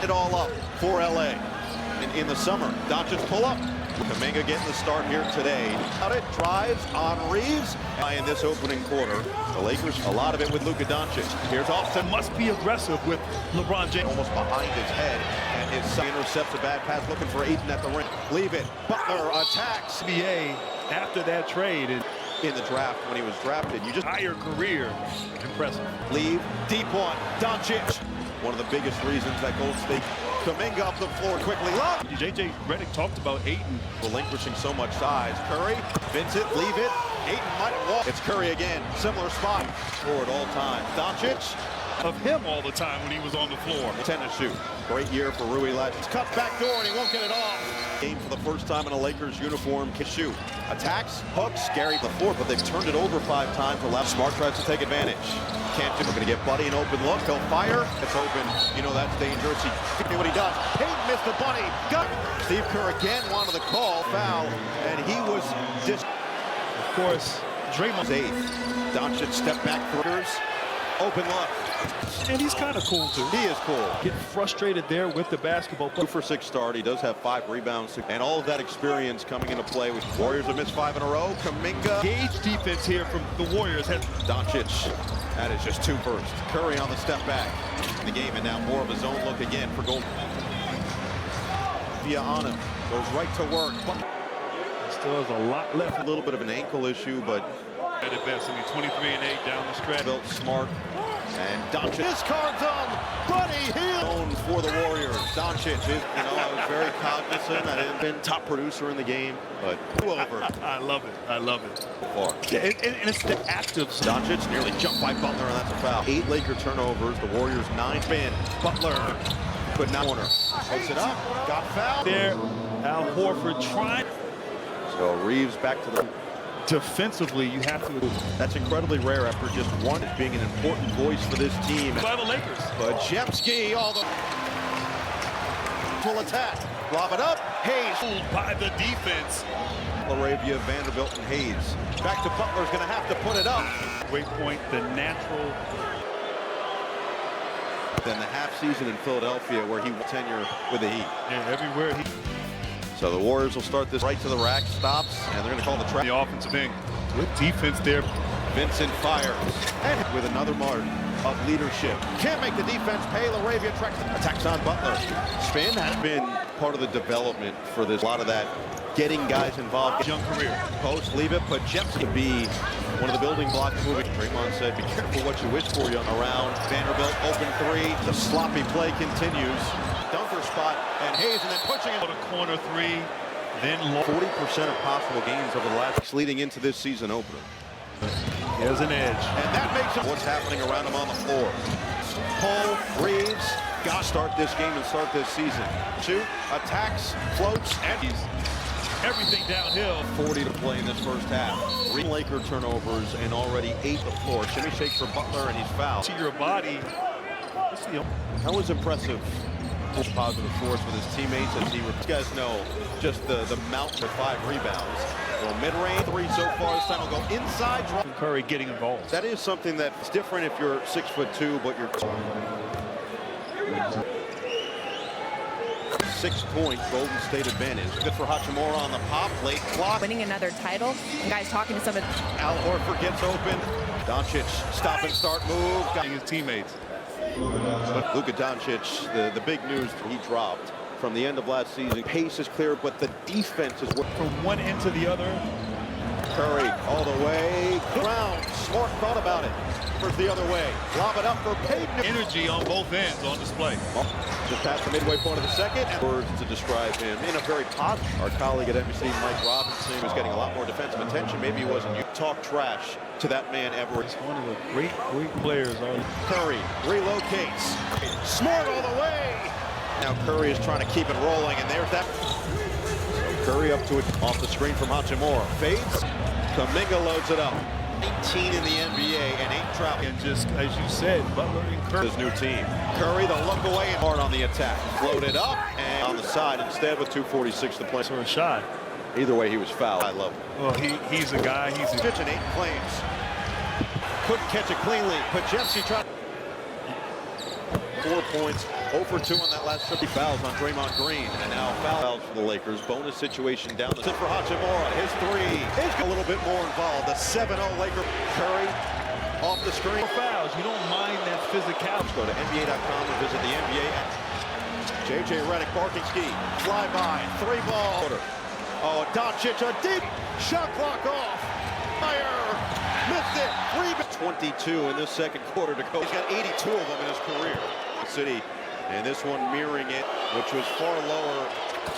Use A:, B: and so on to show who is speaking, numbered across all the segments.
A: it all up for LA. In the summer, Doncic pull up. Kuminga getting the start here today. Out it, drives on Reeves. In this opening quarter, the Lakers, a lot of it with Luka Doncic. Here's Austin.
B: Must be aggressive with LeBron James.
A: Almost behind his head, and his son intercepts a bad pass looking for Ayton at the rim. Leave it. Butler attacks.
B: NBA after that trade.
A: In the draft, when he was drafted, you just
B: entire career. Impressive.
A: Leave, deep one, Doncic. One of the biggest reasons that Golden State. Kuminga up the floor quickly. Love.
B: JJ Redick talked about Ayton
A: relinquishing so much size. Curry, Vincent, leave it. Ayton might walk. It's Curry again. Similar spot. Score at all times. Doncic.
B: Of him all the time when he was on the floor.
A: 10 to shoot. Great year for Rui last. Cut back door and he won't get it off. Game for the first time in a Lakers uniform. Can shoot. Attacks, hooks, scary the floor, but they've turned it over 5 times. Smart tries to take advantage. Can't do. We're going to get Buddy an open look. He'll fire. It's open. You know that's dangerous. He what he does. Payton missed the bunny. Got Steve Kerr again wanted the call foul, and he was just.
B: Of course, Draymond's
A: 8th. Doncic step back three. Open look.
B: And he's kind of cool too.
A: He is cool.
B: Getting frustrated there with the basketball.
A: 2 for 6 start. He does have 5 rebounds. And all of that experience coming into play with Warriors have missed 5 in a row. Kuminga.
B: Gauge defense here from the Warriors.
A: Doncic. That is just 2 first. Curry on the step back. In the game and now more of a zone look again for Golden. Via on him. Goes right to work.
B: Still has a lot left.
A: A little bit of an ankle issue, but
B: at best, I mean, 23-8 down the stretch.
A: Built smart. And Doncic. His card's on. Buddy Hield for the Warriors. Doncic is, I was very cognizant. I didn't been top producer in the game, but over.
B: I love it. I love it.
A: Far.
B: Yeah, and it's the active.
A: Doncic nearly jumped by Butler, and that's a foul. 8 Laker turnovers. The Warriors 9 spin. Butler could not corner. Puts it up. Got fouled.
B: There, Al Horford trying.
A: So Reeves back to the.
B: Defensively, you have to.
A: That's incredibly rare after just one being an important voice for this team.
B: By the Lakers.
A: But Jemski, all the will attack. Lob it up. Hayes.
B: By the defense.
A: Laravia, Vanderbilt, and Hayes. Back to Butler's going to have to put it up.
B: Great point. The natural.
A: Then the half season in Philadelphia where he tenure with the Heat.
B: Yeah, everywhere he.
A: So the Warriors will start this right to the rack, stops, and they're going to call the trap.
B: The offensive end. Good defense there.
A: Vincent fires. And with another mark of leadership. Can't make the defense pay. Laravia attacks on Butler. Spin has been part of the development for this. A lot of that getting guys involved.
B: Young career.
A: Post, leave it, but Jeps to be one of the building blocks moving. Draymond said, be careful what you wish for you around. Vanderbilt, open 3. The sloppy play continues. Dunker spot, and Hayes, and then pushing it.
B: A corner 3, then
A: 40% of possible games over the last leading into this season opener.
B: There's an edge.
A: And that makes him what's happening around him on the floor. Paul Reeves got to start this game and start this season. Shoot, attacks, floats, and
B: he's everything downhill.
A: 40 to play in this first half. 3 Laker turnovers and already 8 the floor. Shimmy shake for Butler, and he's fouled.
B: To your body.
A: That was impressive. Positive force with his teammates as you guys know just the mountain of 5 rebounds. Well, mid-range 3 so far. This time will go inside.
B: Curry getting involved.
A: That is something that's different if you're 6'2", but you're 6-point Golden State advantage. Good for Hachimura on the pop. Late clock.
C: Winning another title. And guys talking to some of.
A: Al Horford gets open. Doncic stop and start move.
B: Got his teammates.
A: But Luka Doncic, the big news he dropped from the end of last season. Pace is clear, but the defense is
B: from one end to the other.
A: Curry all the way. Brown, Smart thought about it. First the other way. Lob it up for Payton.
B: Energy on both ends on display.
A: Just past the midway point of the second. And words to describe him in a very positive. Our colleague at NBC, Mike Robinson, was getting a lot more defensive attention. Maybe he wasn't. You talk trash to that man ever.
B: He's one of the great players.
A: Curry relocates. Smart all the way. Now Curry is trying to keep it rolling, and there's that. So Curry up to it off the screen from Hachimura. Fades. Kuminga loads it up. 18 in the NBA and 8 travel.
B: And just as you said, Butler and Curry.
A: His new team. Curry the look away and hard on the attack. Floated up and on the side instead with 2:46 to play.
B: For a shot.
A: Either way, he was fouled. I love him.
B: Well, he's a guy. He's a
A: pitch and 8 claims. Couldn't catch it cleanly. But Jemski tried. 4 points, 0 for 2 on that last trip. He fouls on Draymond Green, and now fouls for the Lakers. Bonus situation down the tip for Hachimura. His three is a little bit more involved. The 7-0 Laker. Curry off the screen.
B: Fouls. You don't mind that physicality.
A: Go to NBA.com and visit the NBA app. JJ Redick, barking ski, fly by, 3-ball. Oh, Doncic, a deep shot clock off. Fire, missed it. 22 in this second quarter to go. He's got 82 of them in his career. City, and this one mirroring it, which was far lower.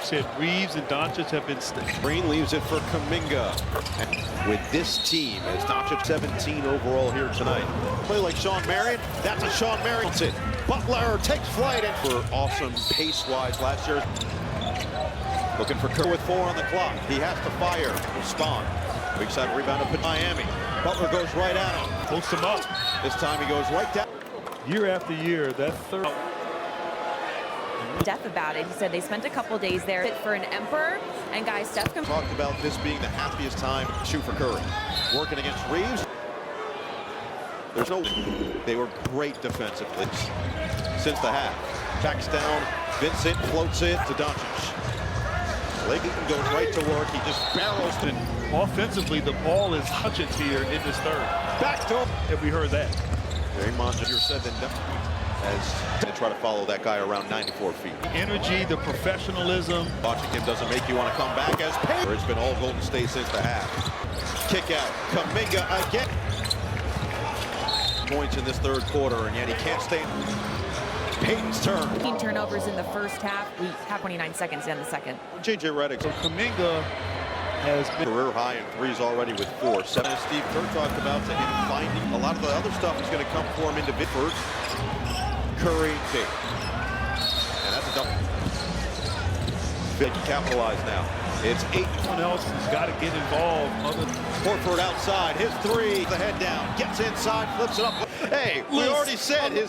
B: Said Reeves and Doncic have been
A: Green leaves it for Kuminga. And with this team, as Doncic 17 overall here tonight. Play like Shawn Marion. That's a Shawn Marion. Butler takes flight and for awesome pace-wise last year. Looking for Curry with 4 on the clock. He has to fire. Respond. Weak side rebound up in Miami. Butler goes right at him.
B: post him up.
A: This time he goes right down.
B: Year after year, that third.
C: Steph about it. He said they spent a couple days there for an emperor, and guys, Steph can
A: Talked about this being the happiest time to shoot for Curry. Working against Reeves. There's no. They were great defensively since the half. Backs down. Vincent floats it to Doncic. Laketon goes right to work. He just barrels it.
B: Offensively, the ball is Hutchins here in this third.
A: Back to him.
B: Have we heard that?
A: Draymond easier said than done as they try to follow that guy around 94 feet.
B: The energy, the professionalism.
A: Watching him doesn't make you want to come back as Payton. It's been all Golden State since the half. Kick out. Kuminga again. Points in this third quarter, and yet he can't stay. Payton's turn.
C: 15 turnovers in the first half. We have 29 seconds in the second.
A: JJ Redick.
B: So Kuminga has been
A: Career high in threes already with 4. 7 as Steve Kerr talked about to him finding a lot of the other stuff is going to come for him into Bitford. Curry, big. And that's a double. Big capitalize now. It's 8.
B: someone else has got to get involved.
A: Horford outside, his three, the head down, gets inside, flips it up. Hey, we already said the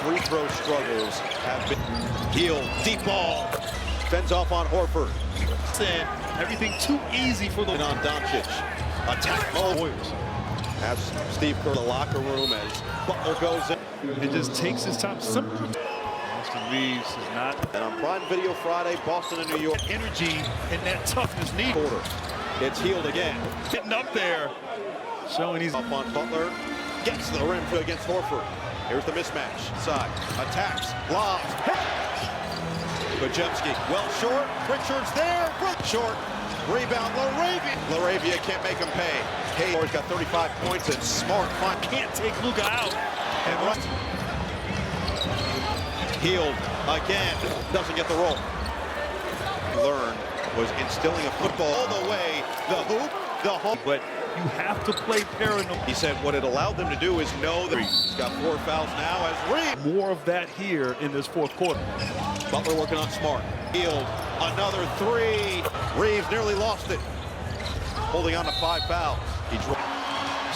A: free throw struggles have been healed. Deep ball, fends off on Horford.
B: And everything too easy for the
A: And on Doncic, attack mode.
B: Warriors.
A: Has Steve Kerr in the locker room as Butler goes in.
B: It just takes his time. Austin Reeves is not.
A: And on Prime Video Friday, Boston and New York.
B: Energy and that toughness needed.
A: Quarter. It's healed again.
B: Getting up there. Showing he's
A: Up on Butler. Gets to the rim against Horford. Here's the mismatch. Side. Attacks. Lobs. Bajemski. Well short. Pritchard's there. Short. Rebound. Laravia can't make him pay. Hayes got 35 points and Smart
B: can't take Luka out.
A: And run. Healed again. Doesn't get the roll. Learned was instilling a football all the way. The hoop, the home.
B: But you have to play paranoid.
A: He said what it allowed them to do is know that he's got 4 fouls now as Reeves.
B: More of that here in this fourth quarter.
A: Butler working on Smart. Healed. Another 3. Reeves nearly lost it. Holding on to 5 fouls. He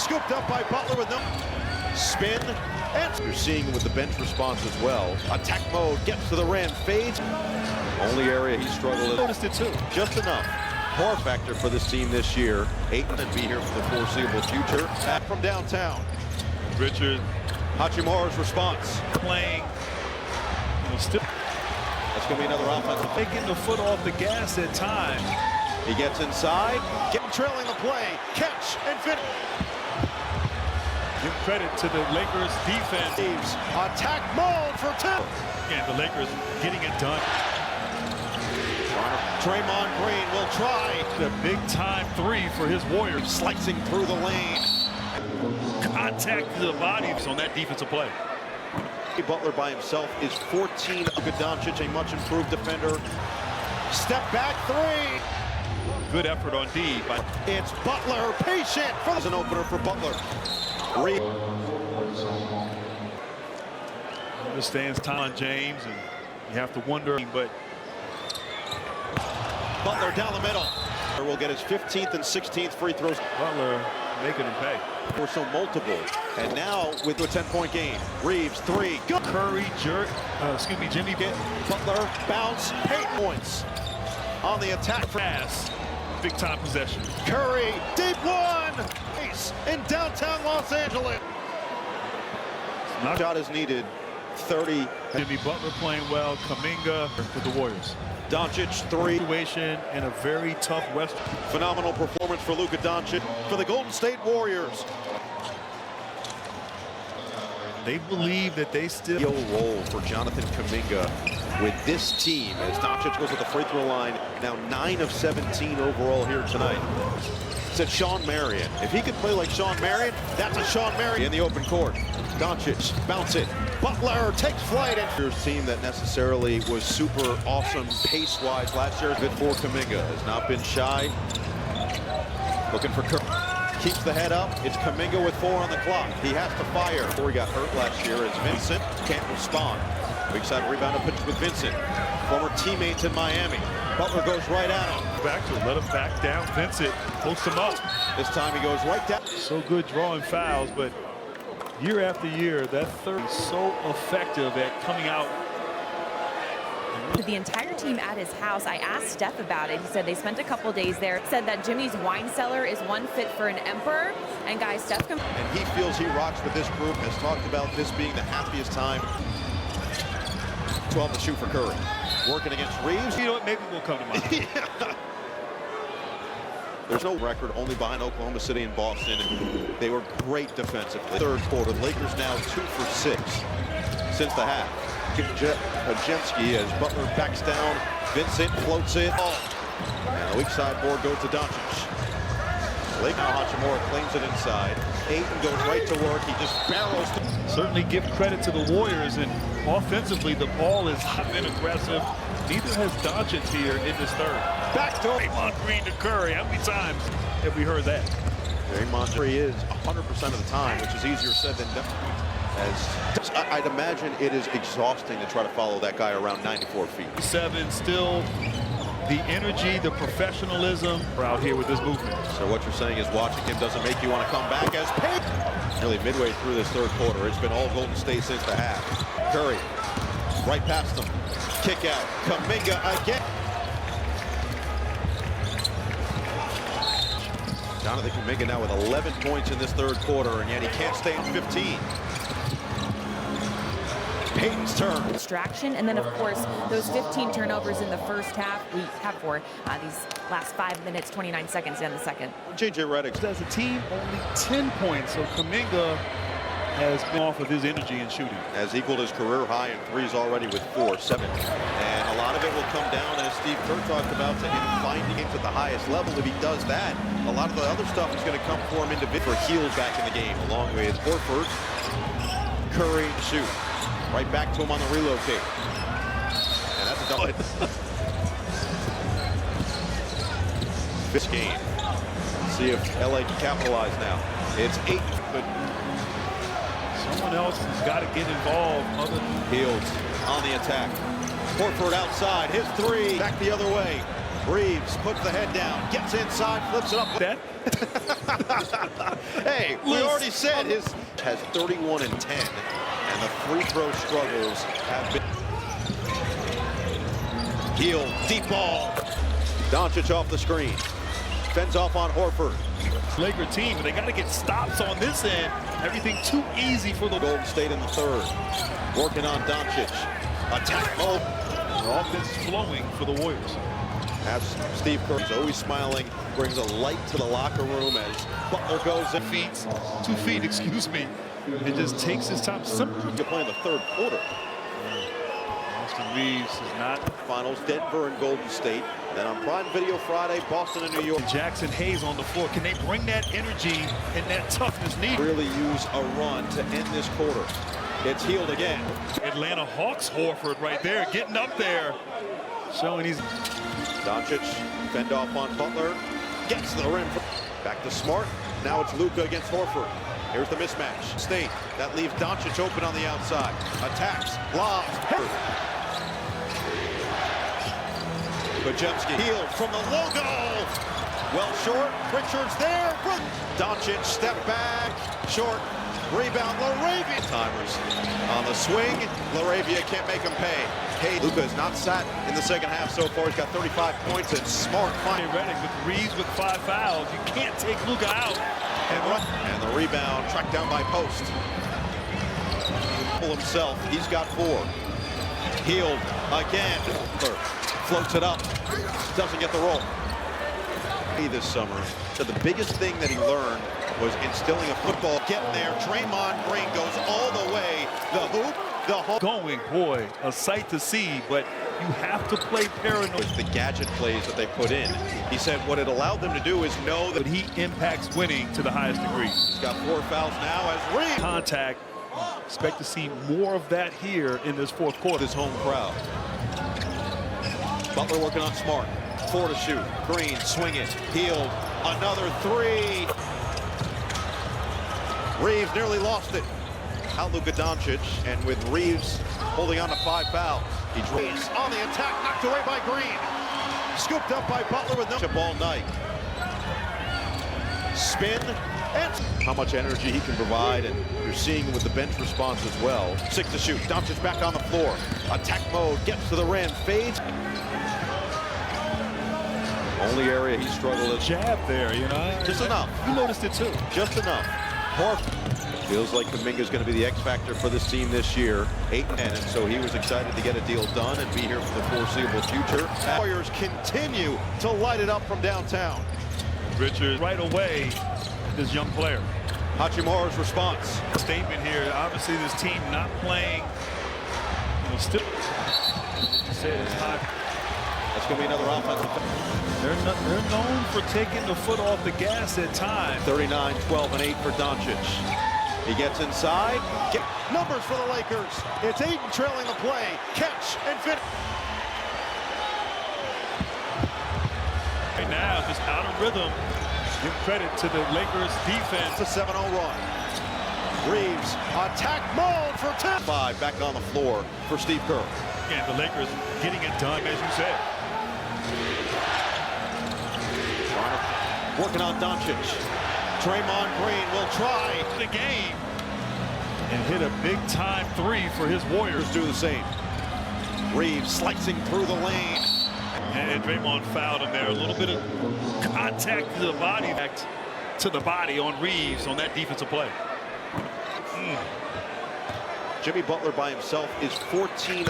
A: scooped up by Butler with no spin. And you're seeing with the bench response as well. Attack mode, gets to the rim, fades. Only area he struggled with.
B: Noticed it too.
A: Just enough. Power factor for this team this year. Ayton and be here for the foreseeable future. Back from downtown.
B: Richard
A: Hachimura's response.
B: playing. Still
A: That's going to be another offensive.
B: taking the foot off the gas at times.
A: He gets inside, trailing the play, catch, and finish.
B: Give credit to the Lakers defense.
A: Reeves, attack mode for 2.
B: And the Lakers getting it done.
A: Draymond Green will try.
B: The big time 3 for his Warriors.
A: Slicing through the lane.
B: Contact to the bodies on that defensive play.
A: Butler by himself is 14. Luka Doncic, a much improved defender. Step back 3.
B: Good effort on D. But
A: It's Butler, patient. As an opener for Butler.
B: understands time on James, and you have to wonder, but
A: Butler down the middle. Will get his 15th and 16th free throws.
B: Butler making him pay.
A: We're so multiple. And now with a 10-point game. Reeves, 3. Good.
B: Curry, Jimmy
A: Get Butler, bounce, Payton points. On the attack.
B: pass. Big time possession.
A: Curry, deep one. Ace in downtown Los Angeles.
B: Not
A: Shot is needed 30.
B: Jimmy Butler playing well. Kuminga with the Warriors.
A: Doncic, 3.
B: Situation in a very tough West.
A: Phenomenal performance for Luka Doncic for the Golden State Warriors.
B: They believe that they still
A: Role for Jonathan Kuminga with this team as Doncic goes to the free throw line. Now 9 of 17 overall here tonight. Said Sean Marion. If he could play like Sean Marion, that's a Sean Marion in the open court. Doncic, bounce it. Butler takes flight. And team that necessarily was super awesome pace-wise last year. Good for Kuminga. Has not been shy. Looking for Curry. Keeps the head up. It's Kuminga with 4 on the clock. He has to fire. Before he got hurt last year, it's Vincent. Can't respond. Weak side rebound up pitch with Vincent. Former teammates in Miami. Butler goes right at him.
B: back to let him back down. Vincent posts him up.
A: This time he goes right down.
B: So good drawing fouls, but year after year, that third is so effective at coming out.
C: The entire team at his house. I asked Steph about it. He said they spent a couple days there. Said that Jimmy's wine cellar is one fit for an emperor. And guys, Steph can.
A: And he feels he rocks with this group. Has talked about this being the happiest time. 12 to shoot for Curry. Working against Reeves.
B: You know what? Maybe we'll come to mind.
A: Yeah. There's no record, only behind Oklahoma City and Boston. They were great defensively. Third quarter, Lakers now 2 for 6 since the half. Jemski as Butler backs down. Vincent floats it. And the weak side board goes to Doncic. Lake now Hachimura claims it inside. Ayton goes right to work. He just barrels.
B: Certainly give credit to the Warriors, and offensively the ball has been aggressive. Neither has Doncic here in this third.
A: Back to
B: Draymond Green to Curry. How many times have we heard that?
A: Draymond Green is 100% of the time, which is easier said than done. As I'd imagine it is exhausting to try to follow that guy around 94 feet.
B: 7 still. The energy, the professionalism are out here with this movement.
A: So what you're saying is watching him doesn't make you want to come back as Payne. Nearly midway through this third quarter, it's been all Golden State since the half. Curry, right past him. Kick out. Kuminga again. Jonathan Kuminga now with 11 points in this third quarter, and yet he can't stay in 15. Payton's turn.
C: Distraction, and then of course those 15 turnovers in the first half we have for these last 5 minutes 29 seconds in the second.
A: JJ Redick
B: As a team, only 10 points, so Kuminga has been off of his energy and shooting.
A: has equaled his career high in threes already with 4, 7. And a lot of it will come down, as Steve Kerr talked about, to him finding games at the highest level. If he does that, a lot of the other stuff is going to come for him individually. For Hield back in the game, along with Horford. Curry, shoot. Right back to him on the relocate. And that's a double. This game. See if LA can capitalize now. It's 8, but
B: Someone else has got to get involved other than
A: Fields on the attack. Horford outside, his 3, back the other way. Reeves puts the head down, gets inside, flips it up.
B: that.
A: Hey, we already said his has 31 and 10, and the free throw struggles have been. Hield, deep ball. Doncic off the screen. Fends off on Horford.
B: Laker team, but they got to get stops on this end. Everything too easy for the
A: Golden State in the third. Working on Doncic. Attack mode.
B: The offense flowing for the Warriors.
A: As Steve Kerr is always smiling, brings a light to the locker room as Butler goes in.
B: 2 feet, excuse me. It just takes his time.
A: You're playing the third quarter.
B: Austin Reeves is not.
A: Finals, Denver and Golden State. Then on Prime Video Friday, Boston and New York.
B: Jackson Hayes on the floor. Can they bring that energy and that toughness needed?
A: Really use a run to end this quarter. It's Hield again.
B: Atlanta Hawks Horford right there, getting up there. Showing he's.
A: Doncic, fend off on Butler. Gets to the rim. Back to Smart. Now it's Luka against Horford. Here's the mismatch. State. That leaves Doncic open on the outside. Attacks. Lobs. Bajemski. Hield from the logo. Well short. Pritchard's there. Doncic step back. Short. Rebound. LaRavia. Timers on the swing. LaRavia can't make him pay. Hey, Luka has not sat in the second half so far. He's got 35 points and Smart.
B: Redick with Reeves with 5 fouls. You can't take Luka out.
A: And the rebound tracked down by Post. dribble himself. He's got 4. Healed again. Floats it up. Doesn't get the roll. This summer, so the biggest thing that he learned was instilling a football. Getting there. Draymond Green goes all the way. The hoop, the hole.
B: Going, boy, a sight to see, but you have to play paranoid.
A: The gadget plays that they put in. He said what it allowed them to do is know that
B: But he impacts winning to the highest degree.
A: he's got 4 fouls now as Reeves.
B: Contact. Expect to see more of that here in this fourth quarter.
A: His home crowd. Butler working on Smart. 4 to shoot. Green, swing it. Healed. Another 3. Reeves nearly lost it. Out Luka Doncic, and with Reeves holding on to 5 fouls. He draws on the attack, knocked away by Green. Scooped up by Butler with no all night. Spin, and how much energy he can provide, and you're seeing with the bench response as well. 6 to shoot. Doncic back on the floor. Attack mode, gets to the rim, fades. Only area he struggled is
B: Jab there, you know.
A: just enough.
B: You noticed it too.
A: Just enough. Horford feels like Kuminga's going to be the X factor for this team this year. 8-10, and so he was excited to get a deal done and be here for the foreseeable future. Warriors continue to light it up from downtown.
B: Richard right away, this young player.
A: Hachimura's response.
B: Statement here. Obviously, this team not playing. Still, said it's hot.
A: That's going to be another offensive.
B: They're known for taking the foot off the gas at times.
A: 39, 12, and 8 for Doncic. He gets inside. Numbers for the Lakers. It's Ayton trailing the play. Catch and finish.
B: Right now, just out of rhythm. Give credit to the Lakers defense.
A: It's a 7-0 run. Reeves, attack mode for 10. 5 back on the floor for Steve Kerr.
B: And the Lakers getting it done, as you said.
A: Working on Doncic. Draymond Green will try
B: The game. And hit a big-time 3 for his Warriors.
A: do the same. Reeves slicing through the lane.
B: And Draymond fouled him there. A little bit of contact to the body. To the body on Reeves on that defensive play.
A: Jimmy Butler by himself is 14.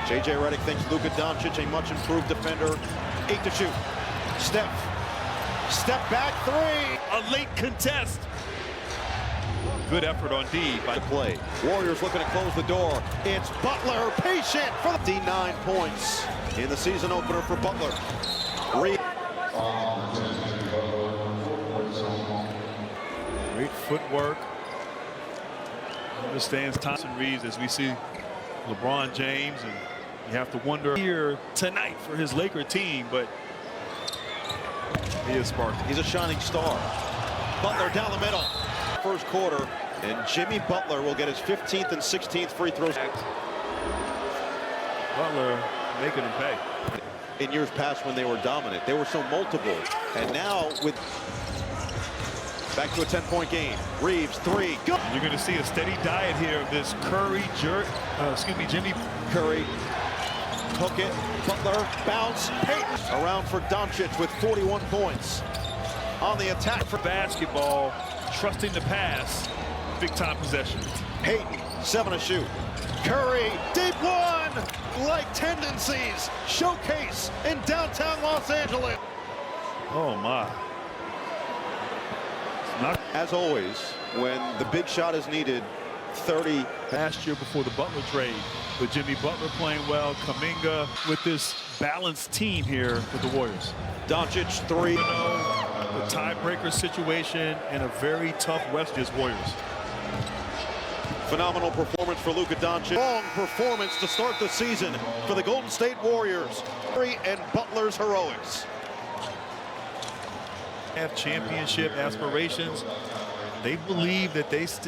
A: J.J. Redick thinks Luka Doncic a much improved defender. 8 to shoot. Steph. Step back 3.
B: A late contest. Good effort on D by
A: The play. Warriors looking to close the door. It's Butler, patient for the 59 points in the season opener for Butler.
B: Great footwork. Understands Thompson Reeves as we see LeBron James, and you have to wonder here tonight for his Laker team, but he is sparking.
A: He's a shining star. Butler down the middle. First quarter, and Jimmy Butler will get his 15th and 16th free throws.
B: Butler making him pay.
A: In years past when they were dominant, they were so multiple, and now with back to a 10-point game. Reeves 3. Go.
B: You're going to see a steady diet here of this Jimmy
A: Curry. Hook it. Butler. Bounce. Payton. Around for Doncic with 41 points. On the attack for
B: basketball, trusting the pass. Big time possession.
A: Payton. 7 to shoot. Curry. Deep one. Like tendencies. Showcase in downtown Los Angeles.
B: Oh my. Not
A: As always, when the big shot is needed, 30.
B: last year before the Butler trade, but Jimmy Butler playing well, Kuminga with this balanced team here with the Warriors.
A: Doncic 3.
B: The tiebreaker situation in a very tough West is Warriors.
A: Phenomenal performance for Luka Doncic. Long performance to start the season for the Golden State Warriors. Curry and Butler's heroics.
B: Have championship aspirations. They believe that they still